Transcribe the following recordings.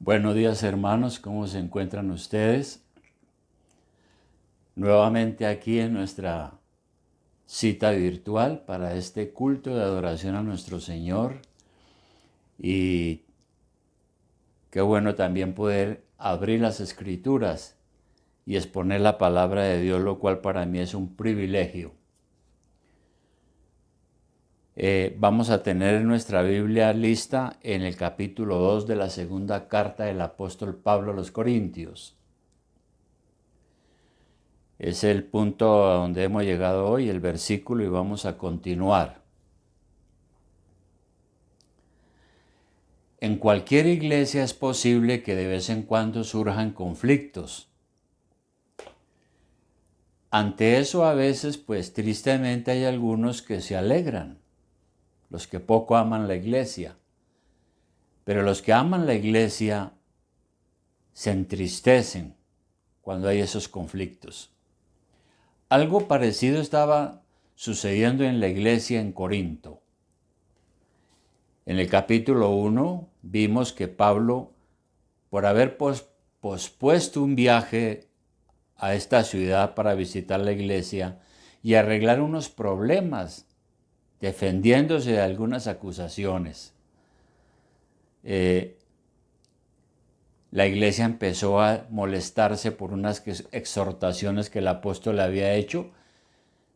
Buenos días, hermanos, ¿cómo se encuentran ustedes? Nuevamente aquí en nuestra cita virtual para este culto de adoración a nuestro Señor. Y qué bueno también poder abrir las Escrituras y exponer la palabra de Dios, lo cual para mí es un privilegio. Vamos a tener nuestra Biblia lista en el capítulo 2 de la segunda carta del apóstol Pablo a los Corintios. Es el punto a donde hemos llegado hoy, el versículo, y vamos a continuar. En cualquier iglesia es posible que de vez en cuando surjan conflictos. Ante eso a veces, pues tristemente hay algunos que se alegran, los que poco aman la iglesia. Pero los que aman la iglesia se entristecen cuando hay esos conflictos. Algo parecido estaba sucediendo en la iglesia en Corinto. En el capítulo 1 vimos que Pablo, por haber pospuesto un viaje a esta ciudad para visitar la iglesia y arreglar unos problemas, defendiéndose de algunas acusaciones, la iglesia empezó a molestarse por unas exhortaciones que el apóstol le había hecho,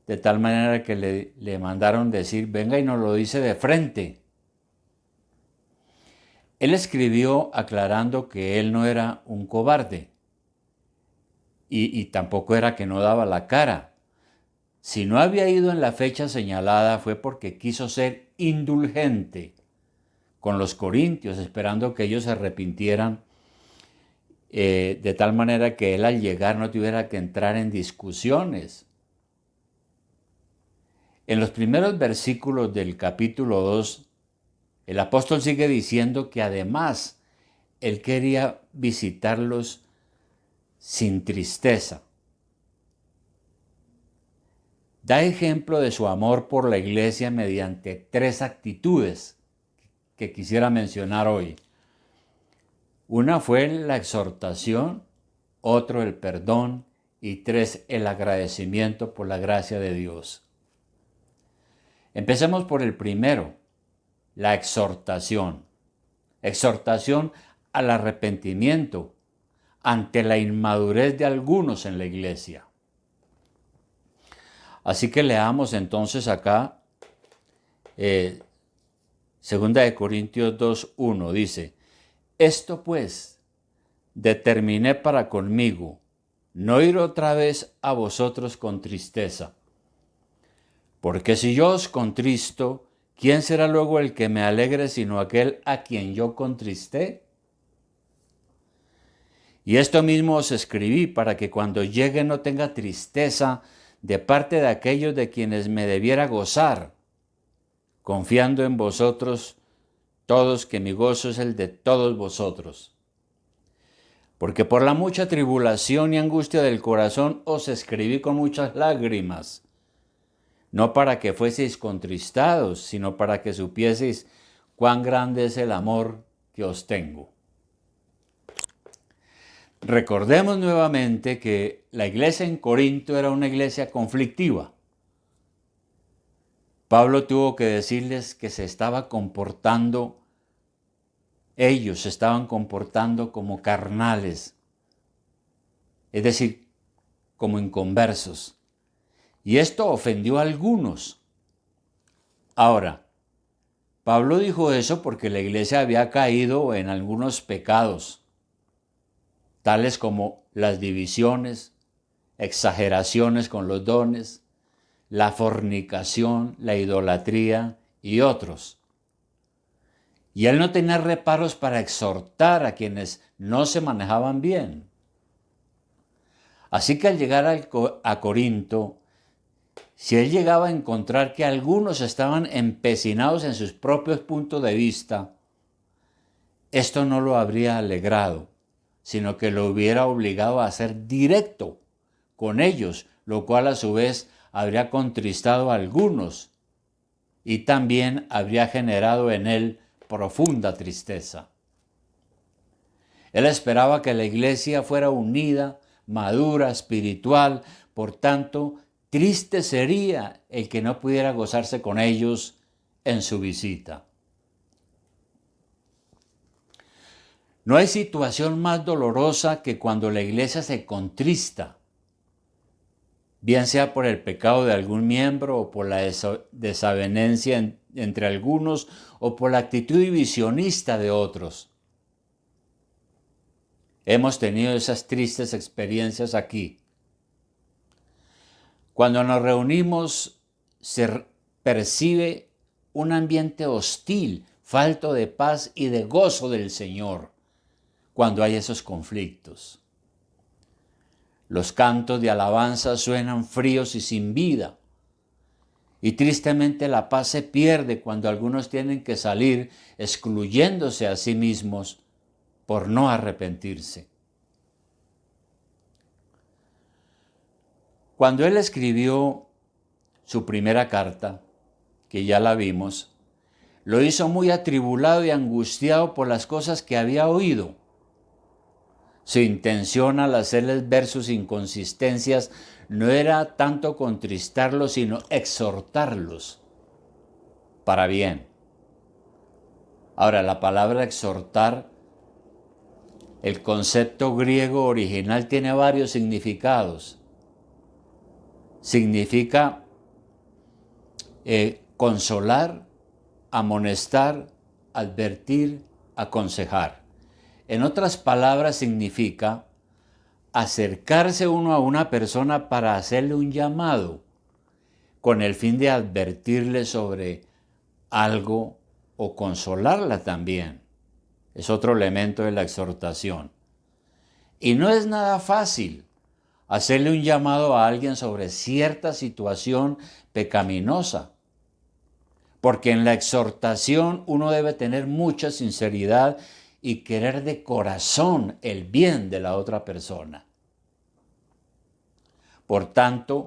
de tal manera que le mandaron decir, venga y nos lo dice de frente. Él escribió aclarando que él no era un cobarde y tampoco era que no daba la cara. Si no había ido en la fecha señalada fue porque quiso ser indulgente con los corintios, esperando que ellos se arrepintieran, de tal manera que él al llegar no tuviera que entrar en discusiones. En los primeros versículos del capítulo 2, el apóstol sigue diciendo que además él quería visitarlos sin tristeza. Da ejemplo de su amor por la iglesia mediante 3 actitudes que quisiera mencionar hoy. Una fue la exhortación, otro el perdón y 3 el agradecimiento por la gracia de Dios. Empecemos por el primero, la exhortación. Exhortación al arrepentimiento ante la inmadurez de algunos en la iglesia. Así que leamos entonces acá, 2 Corintios 2:1 dice, esto pues determiné para conmigo, no ir otra vez a vosotros con tristeza. Porque si yo os contristo, ¿quién será luego el que me alegre sino aquel a quien yo contristé? Y esto mismo os escribí para que cuando llegue no tenga tristeza de parte de aquellos de quienes me debiera gozar, confiando en vosotros todos que mi gozo es el de todos vosotros. Porque por la mucha tribulación y angustia del corazón os escribí con muchas lágrimas, no para que fueseis contristados, sino para que supieseis cuán grande es el amor que os tengo. Recordemos nuevamente que la iglesia en Corinto era una iglesia conflictiva. Pablo tuvo que decirles que ellos se estaban comportando como carnales, es decir, como inconversos. Y esto ofendió a algunos. Ahora, Pablo dijo eso porque la iglesia había caído en algunos pecados, tales como las divisiones, exageraciones con los dones, la fornicación, la idolatría y otros. Y él no tenía reparos para exhortar a quienes no se manejaban bien. Así que al llegar a Corinto, si él llegaba a encontrar que algunos estaban empecinados en sus propios puntos de vista, esto no lo habría alegrado, sino que lo hubiera obligado a ser directo con ellos, lo cual a su vez habría contristado a algunos y también habría generado en él profunda tristeza. Él esperaba que la iglesia fuera unida, madura, espiritual. Por tanto, triste sería el que no pudiera gozarse con ellos en su visita. No hay situación más dolorosa que cuando la iglesia se contrista, bien sea por el pecado de algún miembro o por la desavenencia entre algunos o por la actitud divisionista de otros. Hemos tenido esas tristes experiencias aquí. Cuando nos reunimos se percibe un ambiente hostil, falto de paz y de gozo del Señor cuando hay esos conflictos. Los cantos de alabanza suenan fríos y sin vida. Y tristemente la paz se pierde cuando algunos tienen que salir excluyéndose a sí mismos por no arrepentirse. Cuando él escribió su primera carta, que ya la vimos, lo hizo muy atribulado y angustiado por las cosas que había oído. Su intención al hacerles ver sus inconsistencias no era tanto contristarlos, sino exhortarlos para bien. Ahora, la palabra exhortar, el concepto griego original tiene varios significados. Significa consolar, amonestar, advertir, aconsejar. En otras palabras, significa acercarse uno a una persona para hacerle un llamado con el fin de advertirle sobre algo o consolarla también. Es otro elemento de la exhortación. Y no es nada fácil hacerle un llamado a alguien sobre cierta situación pecaminosa, porque en la exhortación uno debe tener mucha sinceridad y querer de corazón el bien de la otra persona. Por tanto,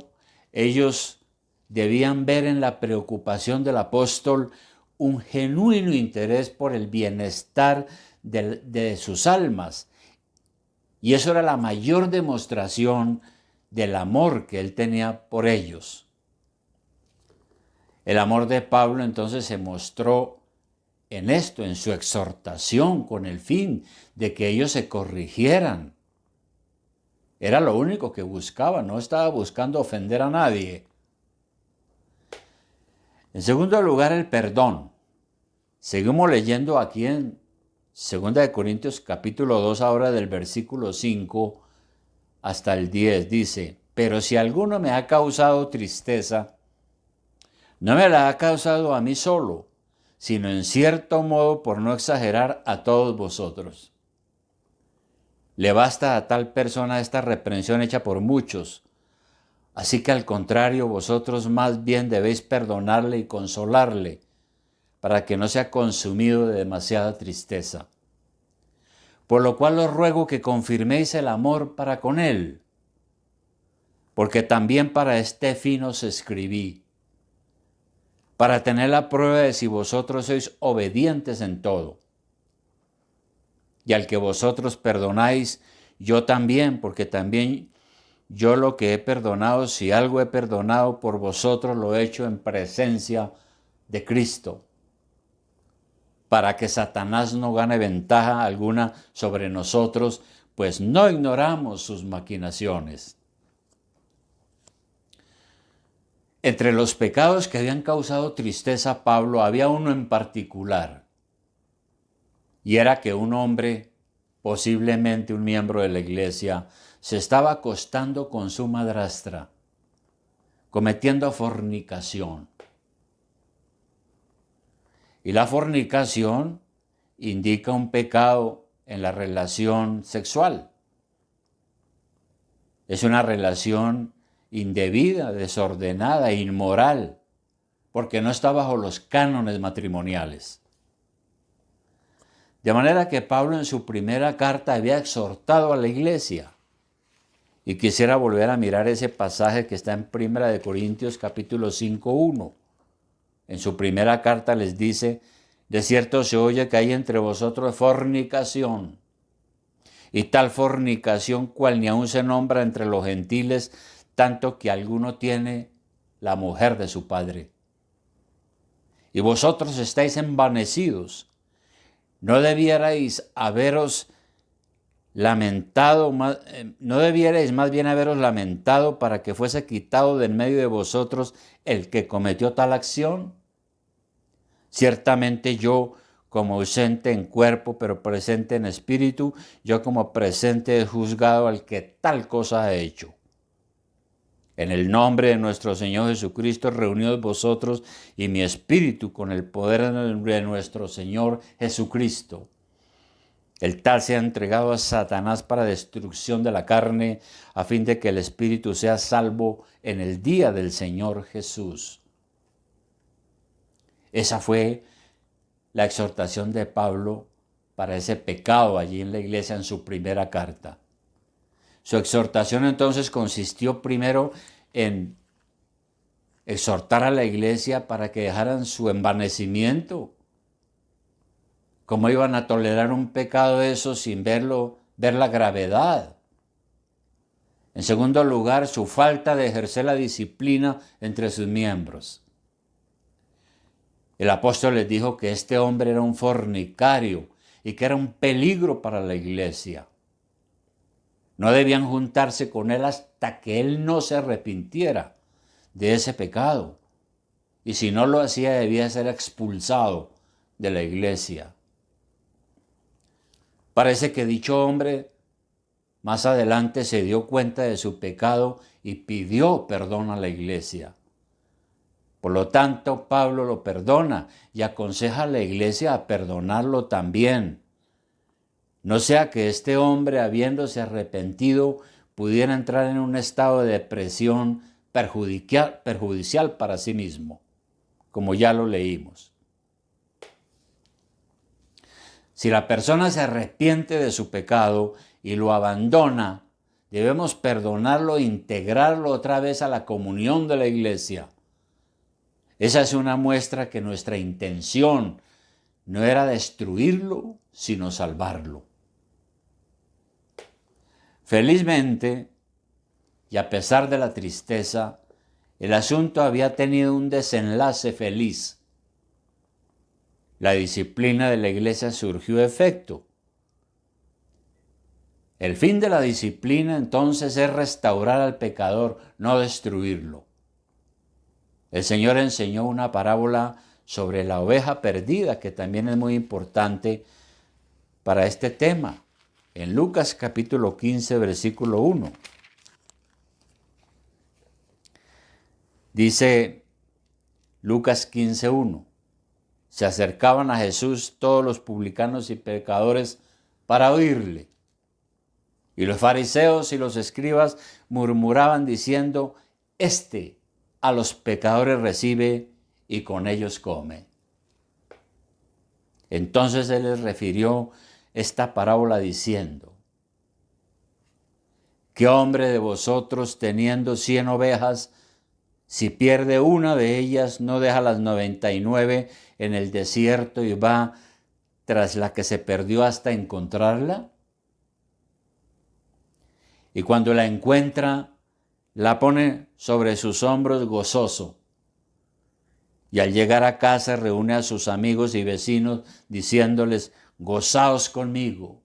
ellos debían ver en la preocupación del apóstol un genuino interés por el bienestar de sus almas. Y eso era la mayor demostración del amor que él tenía por ellos. El amor de Pablo entonces se mostró en esto, en su exhortación, con el fin de que ellos se corrigieran. Era lo único que buscaba, no estaba buscando ofender a nadie. En segundo lugar, el perdón. Seguimos leyendo aquí en 2 Corintios capítulo 2, ahora del versículo 5 hasta el 10, dice: pero si alguno me ha causado tristeza, no me la ha causado a mí solo, sino en cierto modo, por no exagerar, a todos vosotros. Le basta a tal persona esta reprensión hecha por muchos. Así que al contrario, vosotros más bien debéis perdonarle y consolarle, para que no sea consumido de demasiada tristeza. Por lo cual os ruego que confirméis el amor para con él, porque también para este fin os escribí, para tener la prueba de si vosotros sois obedientes en todo. Y al que vosotros perdonáis, yo también, porque también yo lo que he perdonado, si algo he perdonado por vosotros, lo he hecho en presencia de Cristo, para que Satanás no gane ventaja alguna sobre nosotros, pues no ignoramos sus maquinaciones. Entre los pecados que habían causado tristeza a Pablo, había uno en particular, y era que un hombre, posiblemente un miembro de la iglesia, se estaba acostando con su madrastra, cometiendo fornicación. Y la fornicación indica un pecado en la relación sexual. Es una relación indebida, desordenada, inmoral, porque no está bajo los cánones matrimoniales. De manera que Pablo en su primera carta había exhortado a la iglesia. Y quisiera volver a mirar ese pasaje que está en 1 Corintios capítulo 5:1. En su primera carta les dice: de cierto se oye que hay entre vosotros fornicación, y tal fornicación cual ni aun se nombra entre los gentiles, tanto que alguno tiene la mujer de su padre. Y vosotros estáis envanecidos. ¿No debierais haberos lamentado, no debierais más bien haberos lamentado para que fuese quitado de en medio de vosotros el que cometió tal acción? Ciertamente yo, como ausente en cuerpo, pero presente en espíritu, yo como presente he juzgado al que tal cosa ha hecho. En el nombre de nuestro Señor Jesucristo, reunidos vosotros y mi espíritu con el poder de nuestro Señor Jesucristo. El tal sea entregado a Satanás para destrucción de la carne, a fin de que el espíritu sea salvo en el día del Señor Jesús. Esa fue la exhortación de Pablo para ese pecado allí en la iglesia en su primera carta. Su exhortación entonces consistió primero en exhortar a la iglesia para que dejaran su envanecimiento. ¿Cómo iban a tolerar un pecado de eso sin ver la gravedad? En segundo lugar, su falta de ejercer la disciplina entre sus miembros. El apóstol les dijo que este hombre era un fornicario y que era un peligro para la iglesia. No debían juntarse con él hasta que él no se arrepintiera de ese pecado. Y si no lo hacía, debía ser expulsado de la iglesia. Parece que dicho hombre más adelante se dio cuenta de su pecado y pidió perdón a la iglesia. Por lo tanto, Pablo lo perdona y aconseja a la iglesia a perdonarlo también. No sea que este hombre, habiéndose arrepentido, pudiera entrar en un estado de depresión perjudicial para sí mismo, como ya lo leímos. Si la persona se arrepiente de su pecado y lo abandona, debemos perdonarlo e integrarlo otra vez a la comunión de la iglesia. Esa es una muestra que nuestra intención no era destruirlo, sino salvarlo. Felizmente, y a pesar de la tristeza, el asunto había tenido un desenlace feliz. La disciplina de la iglesia surgió efecto. El fin de la disciplina entonces es restaurar al pecador, no destruirlo. El Señor enseñó una parábola sobre la oveja perdida que también es muy importante para este tema. En Lucas capítulo 15, versículo 1. Dice Lucas 15, 1. Se acercaban a Jesús todos los publicanos y pecadores para oírle. Y los fariseos y los escribas murmuraban diciendo, este a los pecadores recibe y con ellos come. Entonces él les refirió esta parábola diciendo, ¿qué hombre de vosotros teniendo 100 ovejas, si pierde una de ellas, no deja las 99 en el desierto y va tras la que se perdió hasta encontrarla? Y cuando la encuentra, la pone sobre sus hombros gozoso. Y al llegar a casa reúne a sus amigos y vecinos diciéndoles, gozaos conmigo,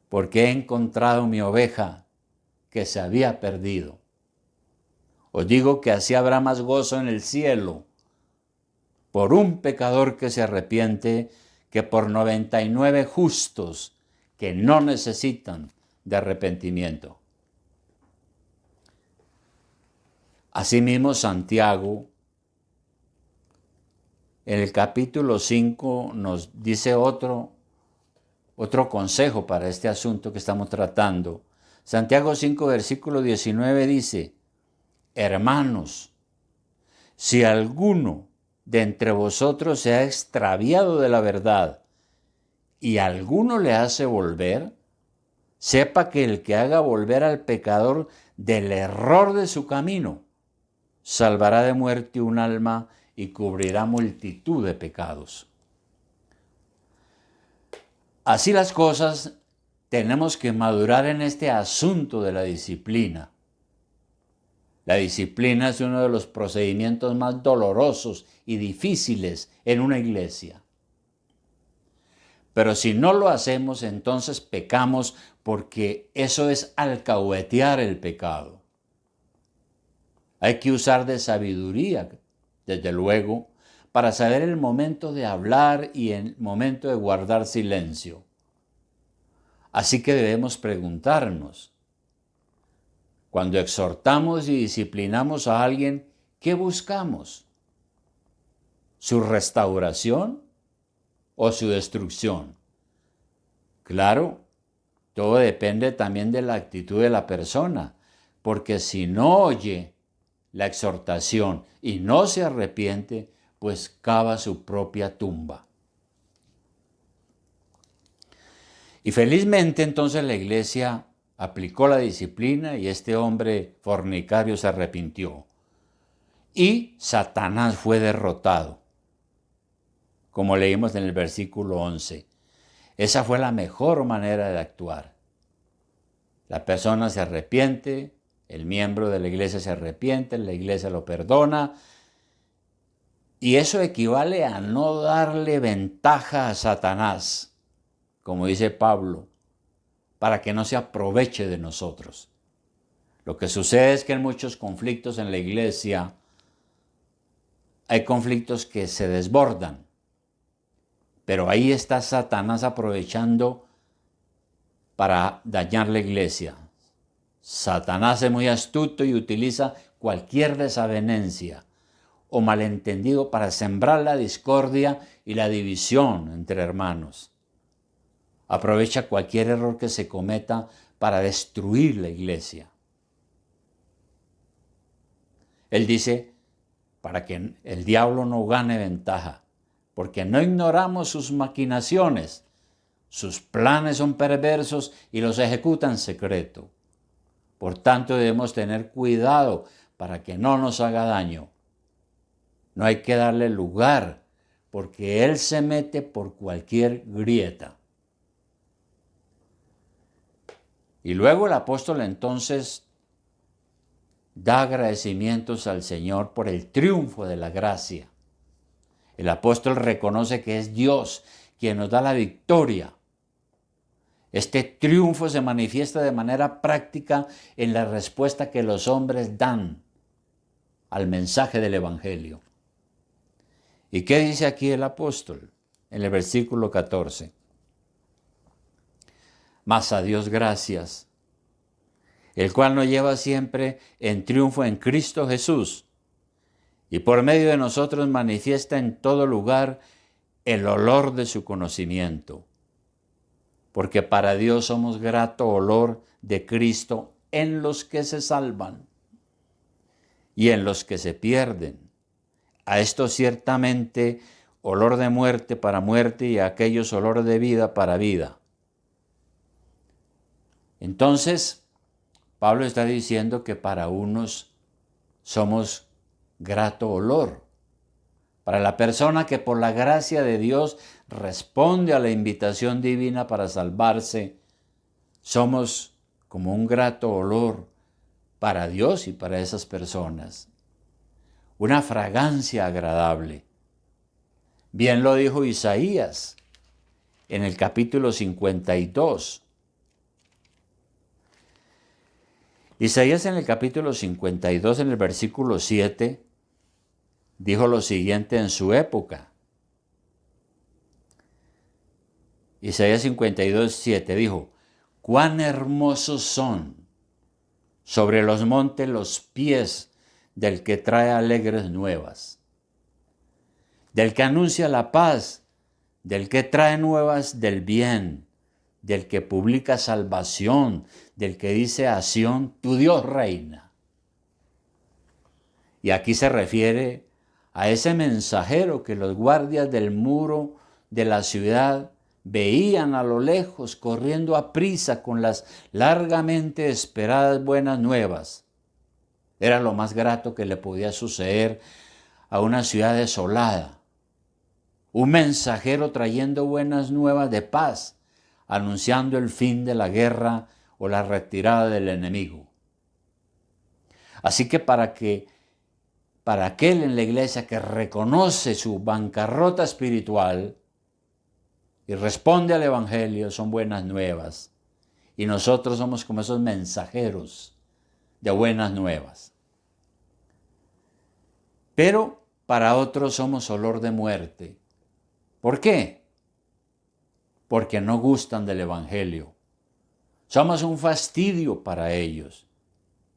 porque he encontrado mi oveja que se había perdido. Os digo que así habrá más gozo en el cielo por un pecador que se arrepiente que por 99 justos que no necesitan de arrepentimiento. Asimismo, Santiago, en el capítulo 5, nos dice otro consejo para este asunto que estamos tratando. Santiago 5, versículo 19 dice, hermanos, si alguno de entre vosotros se ha extraviado de la verdad y alguno le hace volver, sepa que el que haga volver al pecador del error de su camino, salvará de muerte un alma y cubrirá multitud de pecados. Así las cosas, tenemos que madurar en este asunto de la disciplina. La disciplina es uno de los procedimientos más dolorosos y difíciles en una iglesia. Pero si no lo hacemos, entonces pecamos, porque eso es alcahuetear el pecado. Hay que usar de sabiduría, desde luego, para saber el momento de hablar y el momento de guardar silencio. Así que debemos preguntarnos, cuando exhortamos y disciplinamos a alguien, ¿qué buscamos? ¿Su restauración o su destrucción? Claro, todo depende también de la actitud de la persona, porque si no oye la exhortación y no se arrepiente, pues cava su propia tumba. Y felizmente entonces la iglesia aplicó la disciplina y este hombre fornicario se arrepintió. Y Satanás fue derrotado, como leímos en el versículo 11. Esa fue la mejor manera de actuar. La persona se arrepiente, el miembro de la iglesia se arrepiente, la iglesia lo perdona. Y eso equivale a no darle ventaja a Satanás, como dice Pablo, para que no se aproveche de nosotros. Lo que sucede es que en muchos conflictos en la iglesia hay conflictos que se desbordan, pero ahí está Satanás aprovechando para dañar la iglesia. Satanás es muy astuto y utiliza cualquier desavenencia o malentendido para sembrar la discordia y la división entre hermanos. Aprovecha cualquier error que se cometa para destruir la iglesia. Él dice, para que el diablo no gane ventaja, porque no ignoramos sus maquinaciones. Sus planes son perversos y los ejecuta en secreto. Por tanto, debemos tener cuidado para que no nos haga daño. No hay que darle lugar, porque él se mete por cualquier grieta. Y luego el apóstol entonces da agradecimientos al Señor por el triunfo de la gracia. El apóstol reconoce que es Dios quien nos da la victoria. Este triunfo se manifiesta de manera práctica en la respuesta que los hombres dan al mensaje del Evangelio. ¿Y qué dice aquí el apóstol en el versículo 14? Mas a Dios gracias, el cual nos lleva siempre en triunfo en Cristo Jesús, y por medio de nosotros manifiesta en todo lugar el olor de su conocimiento. Porque para Dios somos grato olor de Cristo en los que se salvan y en los que se pierden. A estos ciertamente olor de muerte para muerte y a aquellos olor de vida para vida. Entonces, Pablo está diciendo que para unos somos grato olor. Para la persona que por la gracia de Dios responde a la invitación divina para salvarse, somos como un grato olor para Dios y para esas personas. Una fragancia agradable. Bien lo dijo Isaías en el capítulo 52. Isaías en el capítulo 52, en el versículo 7, dijo lo siguiente en su época. Isaías 52, 7 dijo, cuán hermosos son sobre los montes los pies del que trae alegres nuevas, del que anuncia la paz, del que trae nuevas del bien, del que publica salvación, del que dice a Sión, tu Dios reina. Y aquí se refiere a ese mensajero que los guardias del muro de la ciudad veían a lo lejos corriendo a prisa con las largamente esperadas buenas nuevas. Era lo más grato que le podía suceder a una ciudad desolada. Un mensajero trayendo buenas nuevas de paz anunciando el fin de la guerra o la retirada del enemigo. Así que para aquel en la iglesia que reconoce su bancarrota espiritual y responde al Evangelio, son buenas nuevas. Y nosotros somos como esos mensajeros de buenas nuevas. Pero para otros somos olor de muerte. ¿Por qué? Porque no gustan del Evangelio. Somos un fastidio para ellos,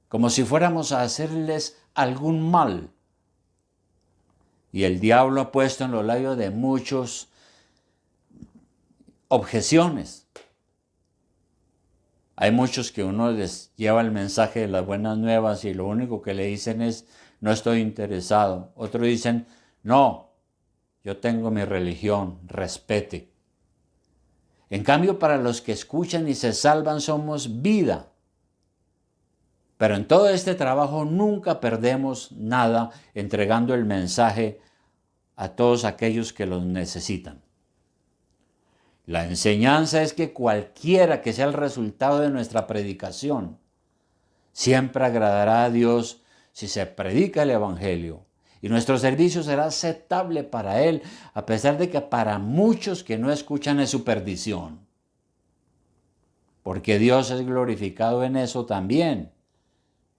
como si fuéramos a hacerles algún mal. Y el diablo ha puesto en los labios de muchos objeciones. Hay muchos que uno les lleva el mensaje de las buenas nuevas y lo único que le dicen es, no estoy interesado. Otros dicen, no, yo tengo mi religión, respete. En cambio, para los que escuchan y se salvan somos vida. Pero en todo este trabajo nunca perdemos nada entregando el mensaje a todos aquellos que los necesitan. La enseñanza es que cualquiera que sea el resultado de nuestra predicación, siempre agradará a Dios si se predica el Evangelio. Y nuestro servicio será aceptable para Él, a pesar de que para muchos que no escuchan es su perdición. Porque Dios es glorificado en eso también.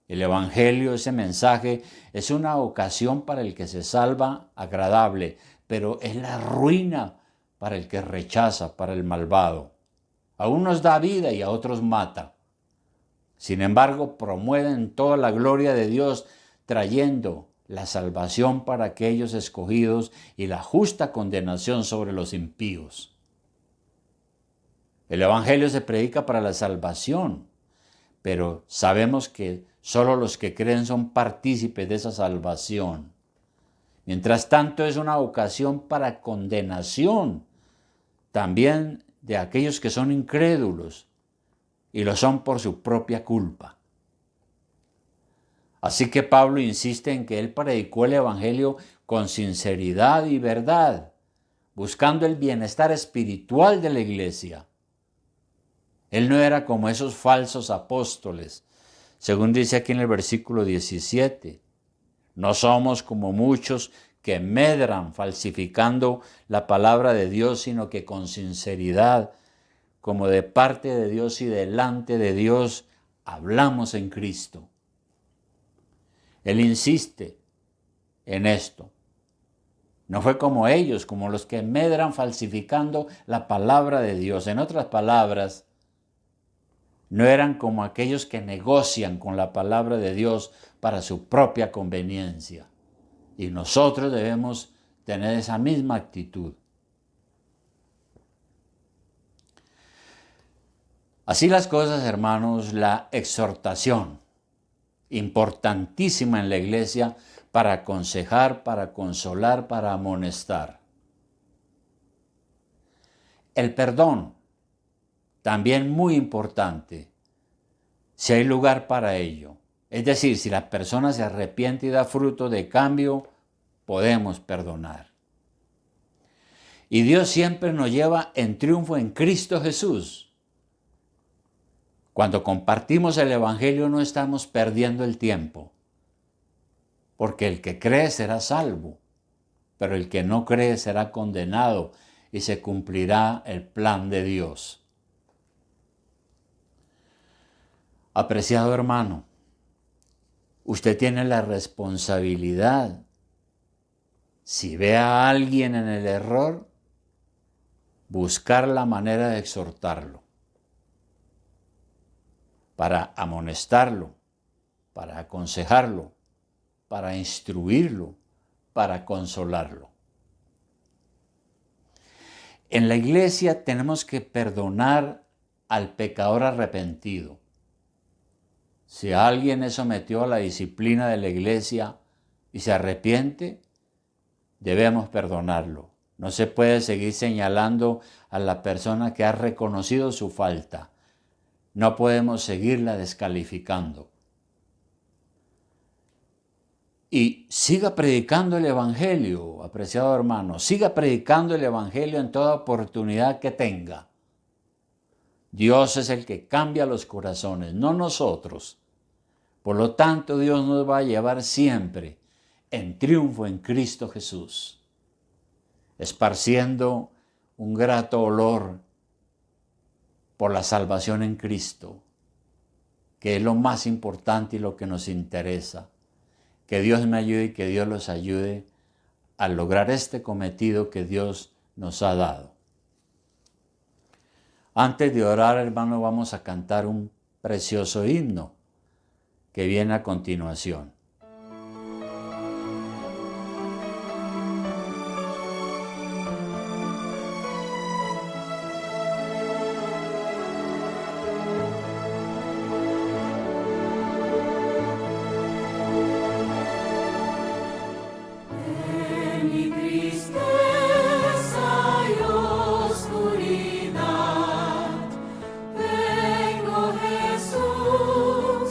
El Evangelio, ese mensaje, es una ocasión para el que se salva agradable, pero es la ruina para el que rechaza, para el malvado. A unos da vida y a otros mata. Sin embargo, promueven toda la gloria de Dios, trayendo la salvación para aquellos escogidos y la justa condenación sobre los impíos. El Evangelio se predica para la salvación, pero sabemos que solo los que creen son partícipes de esa salvación. Mientras tanto, es una ocasión para condenación también de aquellos que son incrédulos y lo son por su propia culpa. Así que Pablo insiste en que él predicó el Evangelio con sinceridad y verdad, buscando el bienestar espiritual de la iglesia. Él no era como esos falsos apóstoles, según dice aquí en el versículo 17. No somos como muchos que medran falsificando la palabra de Dios, sino que con sinceridad, como de parte de Dios y delante de Dios, hablamos en Cristo. Él insiste en esto. No fue como ellos, como los que medran falsificando la palabra de Dios. En otras palabras, no eran como aquellos que negocian con la palabra de Dios para su propia conveniencia. Y nosotros debemos tener esa misma actitud. Así las cosas, hermanos, la exhortación, importantísima en la iglesia para aconsejar, para consolar, para amonestar. El perdón, también muy importante, si hay lugar para ello. Es decir, si la persona se arrepiente y da fruto de cambio, podemos perdonar. Y Dios siempre nos lleva en triunfo en Cristo Jesús. Cuando compartimos el Evangelio no estamos perdiendo el tiempo, porque el que cree será salvo, pero el que no cree será condenado y se cumplirá el plan de Dios. Apreciado hermano, usted tiene la responsabilidad, si ve a alguien en el error, buscar la manera de exhortarlo, para amonestarlo, para aconsejarlo, para instruirlo, para consolarlo. En la iglesia tenemos que perdonar al pecador arrepentido. Si alguien es sometido a la disciplina de la iglesia y se arrepiente, debemos perdonarlo. No se puede seguir señalando a la persona que ha reconocido su falta. No podemos seguirla descalificando. Y siga predicando el Evangelio, apreciado hermano. Siga predicando el Evangelio en toda oportunidad que tenga. Dios es el que cambia los corazones, no nosotros. Por lo tanto, Dios nos va a llevar siempre en triunfo en Cristo Jesús, esparciendo un grato olor por la salvación en Cristo, que es lo más importante y lo que nos interesa. Que Dios me ayude y que Dios los ayude a lograr este cometido que Dios nos ha dado. Antes de orar, hermano, vamos a cantar un precioso himno que viene a continuación. Vengo Jesús,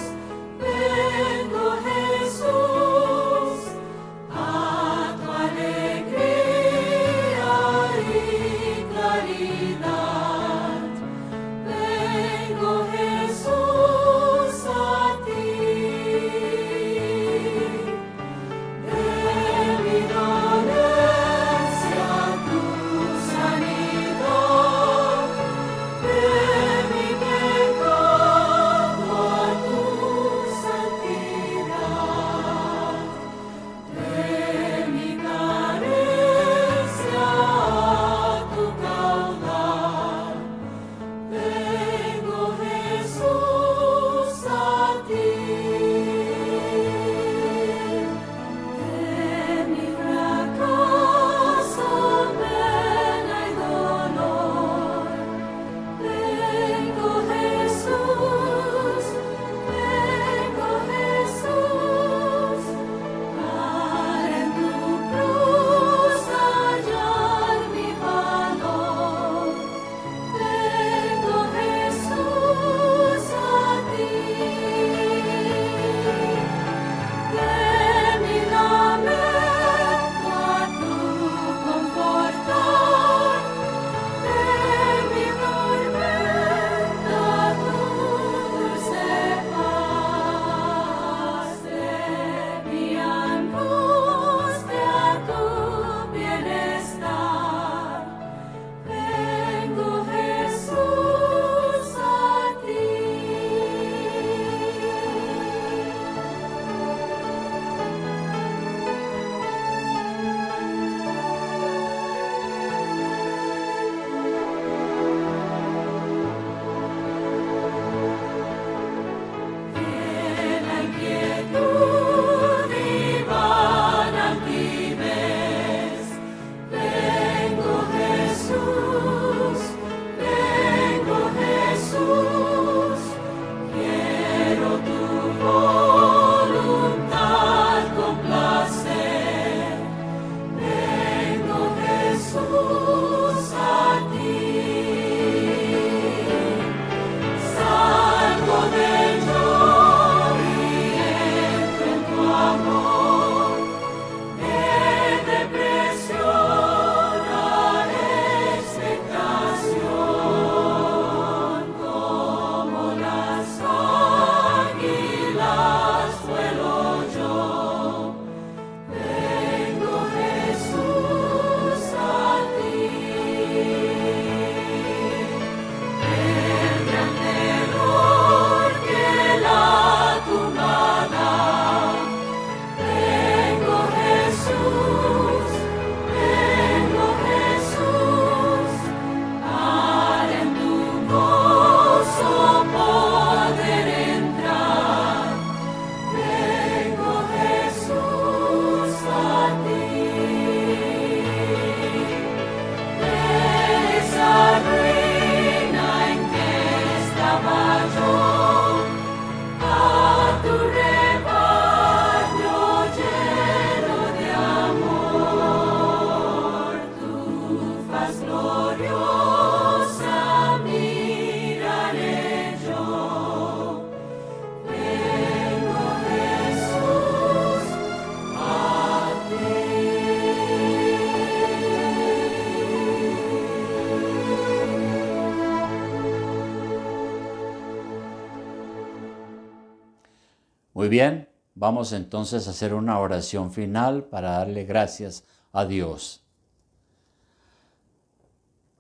Muy bien, vamos entonces a hacer una oración final para darle gracias a Dios.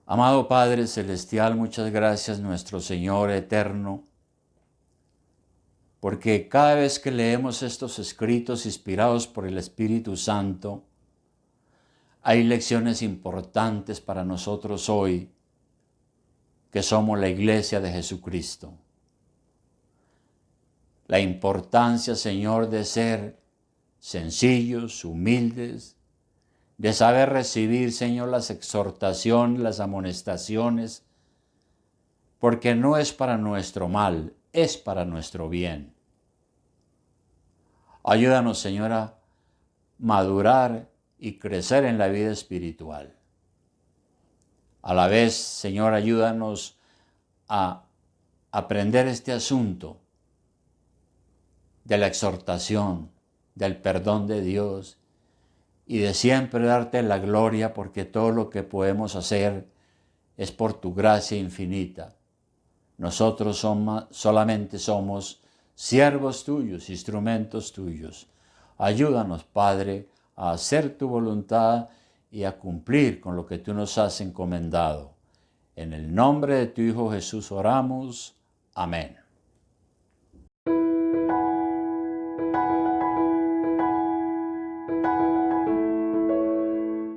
Amado Padre Celestial, muchas gracias, nuestro Señor eterno, porque cada vez que leemos estos escritos inspirados por el Espíritu Santo, hay lecciones importantes para nosotros hoy, que somos la Iglesia de Jesucristo. La importancia, Señor, de ser sencillos, humildes, de saber recibir, Señor, las exhortaciones, las amonestaciones, porque no es para nuestro mal, es para nuestro bien. Ayúdanos, Señor, a madurar y crecer en la vida espiritual. A la vez, Señor, ayúdanos a aprender este asunto de la exhortación, del perdón de Dios y de siempre darte la gloria, porque todo lo que podemos hacer es por tu gracia infinita. Nosotros solamente somos siervos tuyos, instrumentos tuyos. Ayúdanos, Padre, a hacer tu voluntad y a cumplir con lo que tú nos has encomendado. En el nombre de tu Hijo Jesús oramos. Amén.